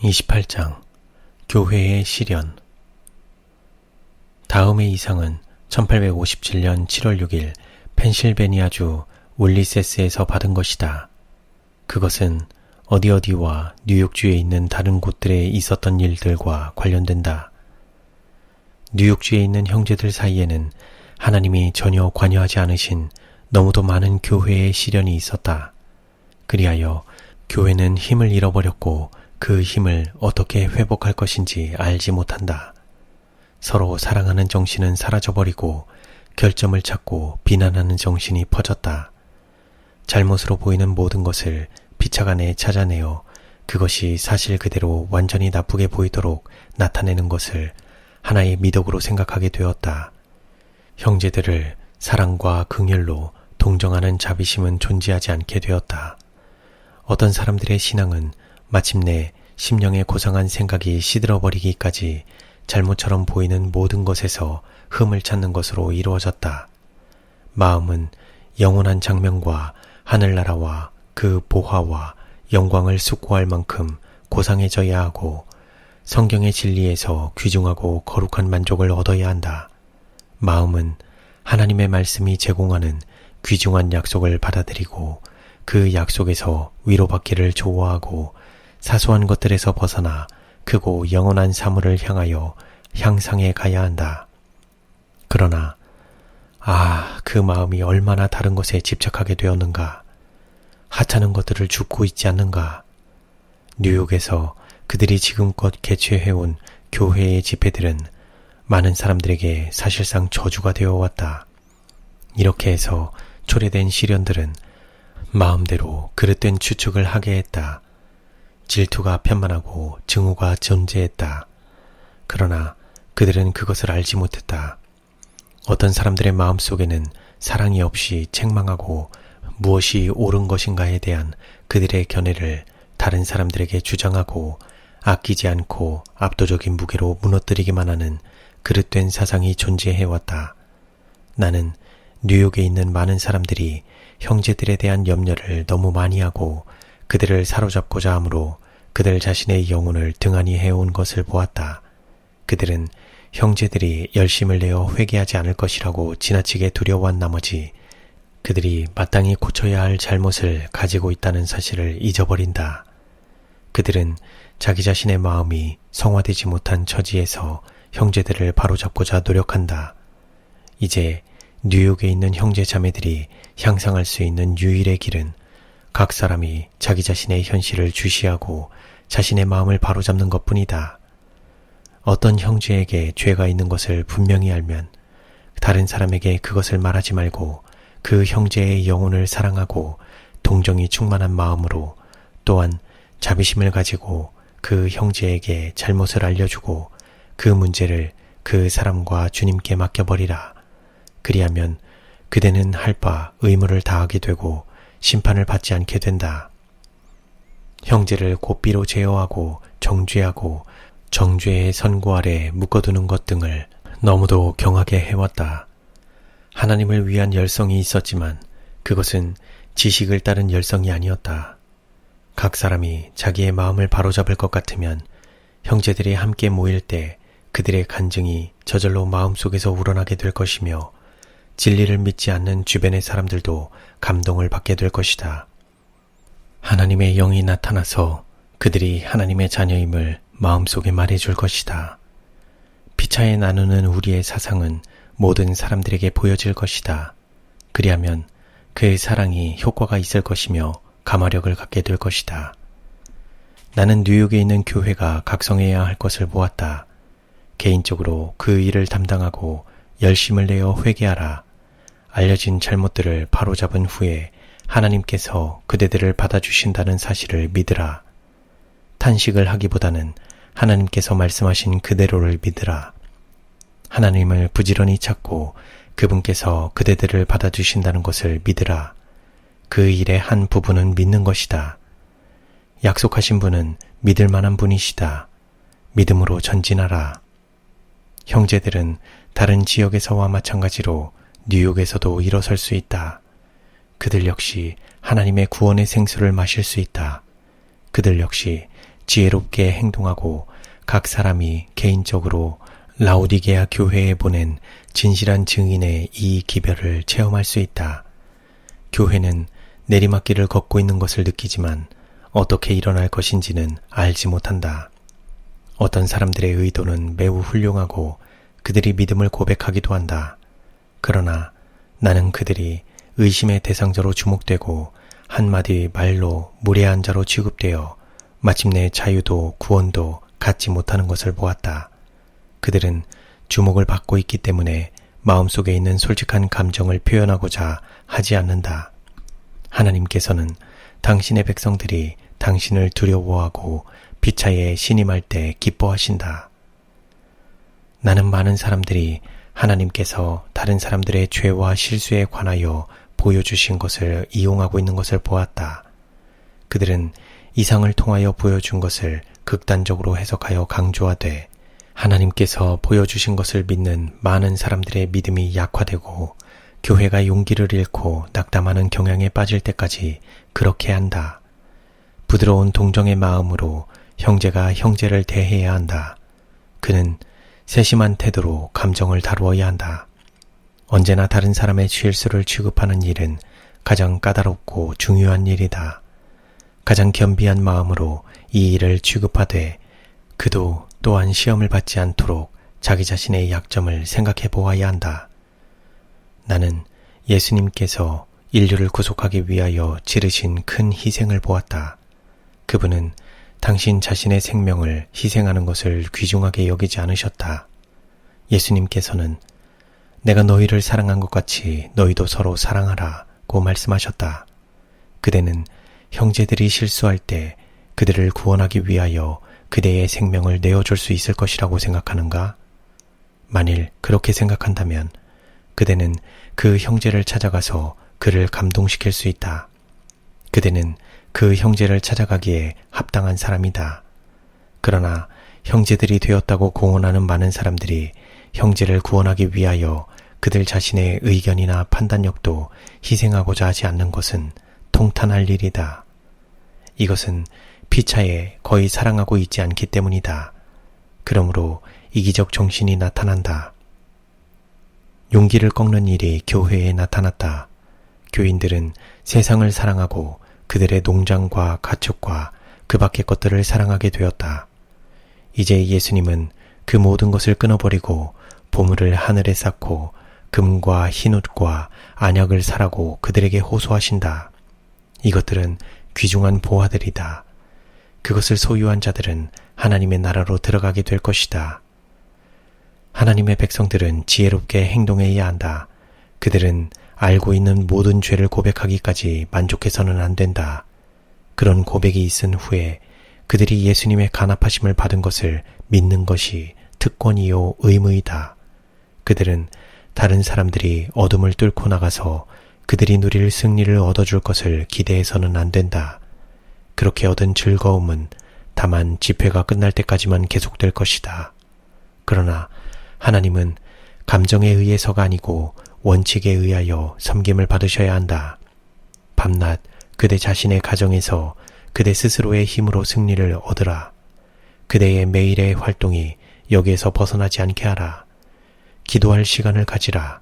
28장 교회의 시련. 다음의 이상은 1857년 7월 6일 펜실베니아주 울리세스에서 받은 것이다. 그것은 어디어디와 뉴욕주에 있는 다른 곳들에 있었던 일들과 관련된다. 뉴욕주에 있는 형제들 사이에는 하나님이 전혀 관여하지 않으신 너무도 많은 교회의 시련이 있었다. 그리하여 교회는 힘을 잃어버렸고 그 힘을 어떻게 회복할 것인지 알지 못한다. 서로 사랑하는 정신은 사라져버리고 결점을 찾고 비난하는 정신이 퍼졌다. 잘못으로 보이는 모든 것을 피차간에 찾아내어 그것이 사실 그대로 완전히 나쁘게 보이도록 나타내는 것을 하나의 미덕으로 생각하게 되었다. 형제들을 사랑과 긍휼로 동정하는 자비심은 존재하지 않게 되었다. 어떤 사람들의 신앙은 마침내 심령에 고상한 생각이 시들어버리기까지 잘못처럼 보이는 모든 것에서 흠을 찾는 것으로 이루어졌다. 마음은 영원한 장명과 하늘나라와 그 보화와 영광을 숙고할 만큼 고상해져야 하고 성경의 진리에서 귀중하고 거룩한 만족을 얻어야 한다. 마음은 하나님의 말씀이 제공하는 귀중한 약속을 받아들이고 그 약속에서 위로받기를 좋아하고 사소한 것들에서 벗어나 크고 영원한 사물을 향하여 향상해 가야 한다. 그러나 그 마음이 얼마나 다른 것에 집착하게 되었는가. 하찮은 것들을 줍고 있지 않는가. 뉴욕에서 그들이 지금껏 개최해온 교회의 집회들은 많은 사람들에게 사실상 저주가 되어 왔다. 이렇게 해서 초래된 시련들은 마음대로 그릇된 추측을 하게 했다. 질투가 편만하고 증오가 존재했다. 그러나 그들은 그것을 알지 못했다. 어떤 사람들의 마음속에는 사랑이 없이 책망하고 무엇이 옳은 것인가에 대한 그들의 견해를 다른 사람들에게 주장하고 아끼지 않고 압도적인 무게로 무너뜨리기만 하는 그릇된 사상이 존재해왔다. 나는 뉴욕에 있는 많은 사람들이 형제들에 대한 염려를 너무 많이 하고 그들을 사로잡고자 함으로 그들 자신의 영혼을 등한히 해온 것을 보았다. 그들은 형제들이 열심을 내어 회개하지 않을 것이라고 지나치게 두려워한 나머지 그들이 마땅히 고쳐야 할 잘못을 가지고 있다는 사실을 잊어버린다. 그들은 자기 자신의 마음이 성화되지 못한 처지에서 형제들을 바로잡고자 노력한다. 이제 뉴욕에 있는 형제 자매들이 향상할 수 있는 유일의 길은 각 사람이 자기 자신의 현실을 주시하고 자신의 마음을 바로잡는 것뿐이다. 어떤 형제에게 죄가 있는 것을 분명히 알면 다른 사람에게 그것을 말하지 말고 그 형제의 영혼을 사랑하고 동정이 충만한 마음으로 또한 자비심을 가지고 그 형제에게 잘못을 알려주고 그 문제를 그 사람과 주님께 맡겨버리라. 그리하면 그대는 할 바 의무를 다하게 되고 심판을 받지 않게 된다. 형제를 고삐로 제어하고 정죄하고 정죄의 선고 아래 묶어두는 것 등을 너무도 경하게 해왔다. 하나님을 위한 열성이 있었지만 그것은 지식을 따른 열성이 아니었다. 각 사람이 자기의 마음을 바로잡을 것 같으면 형제들이 함께 모일 때 그들의 간증이 저절로 마음속에서 우러나게 될 것이며 진리를 믿지 않는 주변의 사람들도 감동을 받게 될 것이다. 하나님의 영이 나타나서 그들이 하나님의 자녀임을 마음속에 말해줄 것이다. 피차에 나누는 우리의 사상은 모든 사람들에게 보여질 것이다. 그리하면 그의 사랑이 효과가 있을 것이며 감화력을 갖게 될 것이다. 나는 뉴욕에 있는 교회가 각성해야 할 것을 보았다. 개인적으로 그 일을 담당하고 열심을 내어 회개하라. 알려진 잘못들을 바로잡은 후에 하나님께서 그대들을 받아주신다는 사실을 믿으라. 탄식을 하기보다는 하나님께서 말씀하신 그대로를 믿으라. 하나님을 부지런히 찾고 그분께서 그대들을 받아주신다는 것을 믿으라. 그 일의 한 부분은 믿는 것이다. 약속하신 분은 믿을 만한 분이시다. 믿음으로 전진하라. 형제들은 다른 지역에서와 마찬가지로 뉴욕에서도 일어설 수 있다. 그들 역시 하나님의 구원의 생수를 마실 수 있다. 그들 역시 지혜롭게 행동하고 각 사람이 개인적으로 라오디게아 교회에 보낸 진실한 증인의 이 기별을 체험할 수 있다. 교회는 내리막길을 걷고 있는 것을 느끼지만 어떻게 일어날 것인지는 알지 못한다. 어떤 사람들의 의도는 매우 훌륭하고 그들이 믿음을 고백하기도 한다. 그러나 나는 그들이 의심의 대상자로 주목되고 한마디 말로 무례한 자로 취급되어 마침내 자유도 구원도 갖지 못하는 것을 보았다. 그들은 주목을 받고 있기 때문에 마음속에 있는 솔직한 감정을 표현하고자 하지 않는다. 하나님께서는 당신의 백성들이 당신을 두려워하고 피차에 신임할 때 기뻐하신다. 나는 많은 사람들이 하나님께서 다른 사람들의 죄와 실수에 관하여 보여주신 것을 이용하고 있는 것을 보았다. 그들은 이상을 통하여 보여준 것을 극단적으로 해석하여 강조하되 하나님께서 보여주신 것을 믿는 많은 사람들의 믿음이 약화되고 교회가 용기를 잃고 낙담하는 경향에 빠질 때까지 그렇게 한다. 부드러운 동정의 마음으로 형제가 형제를 대해야 한다. 그는 세심한 태도로 감정을 다루어야 한다. 언제나 다른 사람의 실수를 취급하는 일은 가장 까다롭고 중요한 일이다. 가장 겸비한 마음으로 이 일을 취급하되 그도 또한 시험을 받지 않도록 자기 자신의 약점을 생각해 보아야 한다. 나는 예수님께서 인류를 구속하기 위하여 치르신 큰 희생을 보았다. 그분은 당신 자신의 생명을 희생하는 것을 귀중하게 여기지 않으셨다. 예수님께서는 내가 너희를 사랑한 것 같이 너희도 서로 사랑하라고 말씀하셨다. 그대는 형제들이 실수할 때 그들을 구원하기 위하여 그대의 생명을 내어줄 수 있을 것이라고 생각하는가? 만일 그렇게 생각한다면 그대는 그 형제를 찾아가서 그를 감동시킬 수 있다. 그대는 그 형제를 찾아가기에 합당한 사람이다. 그러나 형제들이 되었다고 공언하는 많은 사람들이 형제를 구원하기 위하여 그들 자신의 의견이나 판단력도 희생하고자 하지 않는 것은 통탄할 일이다. 이것은 피차에 거의 사랑하고 있지 않기 때문이다. 그러므로 이기적 정신이 나타난다. 용기를 꺾는 일이 교회에 나타났다. 교인들은 세상을 사랑하고 그들의 농장과 가축과 그 밖의 것들을 사랑하게 되었다. 이제 예수님은 그 모든 것을 끊어버리고 보물을 하늘에 쌓고 금과 흰옷과 안약을 사라고 그들에게 호소하신다. 이것들은 귀중한 보화들이다. 그것을 소유한 자들은 하나님의 나라로 들어가게 될 것이다. 하나님의 백성들은 지혜롭게 행동해야 한다. 그들은 알고 있는 모든 죄를 고백하기까지 만족해서는 안 된다. 그런 고백이 있은 후에 그들이 예수님의 간합하심을 받은 것을 믿는 것이 특권이요 의무이다. 그들은 다른 사람들이 어둠을 뚫고 나가서 그들이 누릴 승리를 얻어줄 것을 기대해서는 안 된다. 그렇게 얻은 즐거움은 다만 집회가 끝날 때까지만 계속될 것이다. 그러나 하나님은 감정에 의해서가 아니고 원칙에 의하여 섬김을 받으셔야 한다. 밤낮 그대 자신의 가정에서 그대 스스로의 힘으로 승리를 얻으라. 그대의 매일의 활동이 여기에서 벗어나지 않게 하라. 기도할 시간을 가지라.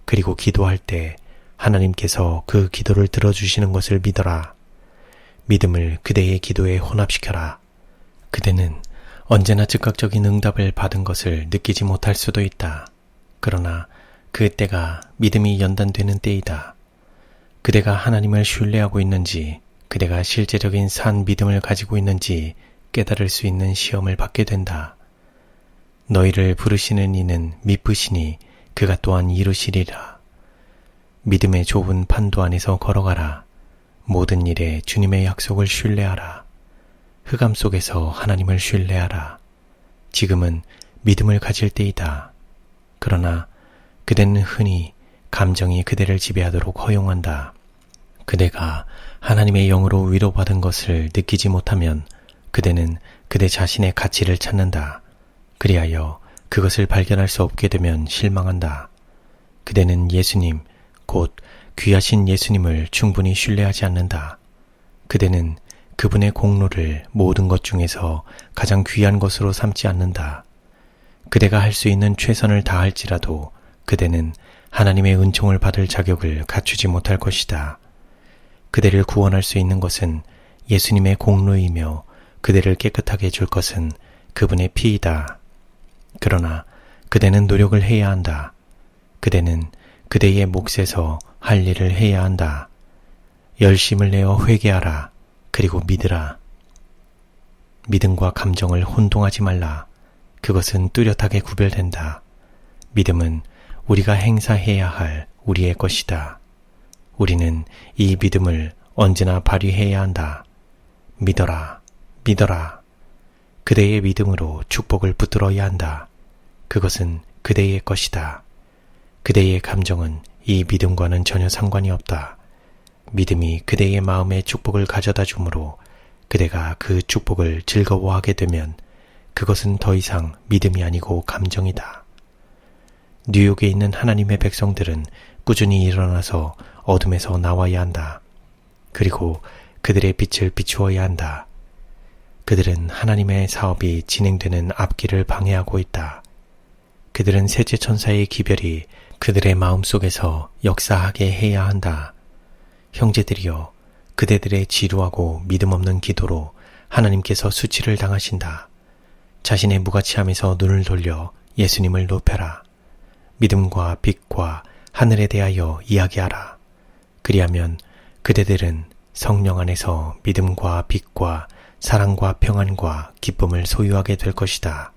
그리고 기도할 때 하나님께서 그 기도를 들어주시는 것을 믿어라. 믿음을 그대의 기도에 혼합시켜라. 그대는 언제나 즉각적인 응답을 받은 것을 느끼지 못할 수도 있다. 그러나 그 때가 믿음이 연단되는 때이다. 그대가 하나님을 신뢰하고 있는지, 그대가 실제적인 산 믿음을 가지고 있는지 깨달을 수 있는 시험을 받게 된다. 너희를 부르시는 이는 미쁘시니 그가 또한 이루시리라. 믿음의 좁은 판도 안에서 걸어가라. 모든 일에 주님의 약속을 신뢰하라. 흑암 속에서 하나님을 신뢰하라. 지금은 믿음을 가질 때이다. 그러나 그대는 흔히 감정이 그대를 지배하도록 허용한다. 그대가 하나님의 영으로 위로받은 것을 느끼지 못하면 그대는 그대 자신의 가치를 찾는다. 그리하여 그것을 발견할 수 없게 되면 실망한다. 그대는 예수님, 곧 귀하신 예수님을 충분히 신뢰하지 않는다. 그대는 그분의 공로를 모든 것 중에서 가장 귀한 것으로 삼지 않는다. 그대가 할 수 있는 최선을 다할지라도 그대는 하나님의 은총을 받을 자격을 갖추지 못할 것이다. 그대를 구원할 수 있는 것은 예수님의 공로이며 그대를 깨끗하게 해줄 것은 그분의 피이다. 그러나 그대는 노력을 해야 한다. 그대는 그대의 몫에서 할 일을 해야 한다. 열심을 내어 회개하라. 그리고 믿으라. 믿음과 감정을 혼동하지 말라. 그것은 뚜렷하게 구별된다. 믿음은 우리가 행사해야 할 우리의 것이다. 우리는 이 믿음을 언제나 발휘해야 한다. 믿어라, 믿어라. 그대의 믿음으로 축복을 붙들어야 한다. 그것은 그대의 것이다. 그대의 감정은 이 믿음과는 전혀 상관이 없다. 믿음이 그대의 마음에 축복을 가져다 주므로 그대가 그 축복을 즐거워하게 되면 그것은 더 이상 믿음이 아니고 감정이다. 뉴욕에 있는 하나님의 백성들은 꾸준히 일어나서 어둠에서 나와야 한다. 그리고 그들의 빛을 비추어야 한다. 그들은 하나님의 사업이 진행되는 앞길을 방해하고 있다. 그들은 셋째 천사의 기별이 그들의 마음속에서 역사하게 해야 한다. 형제들이여, 그대들의 지루하고 믿음 없는 기도로 하나님께서 수치를 당하신다. 자신의 무가치함에서 눈을 돌려 예수님을 높여라. 믿음과 빛과 하늘에 대하여 이야기하라. 그리하면 그대들은 성령 안에서 믿음과 빛과 사랑과 평안과 기쁨을 소유하게 될 것이다.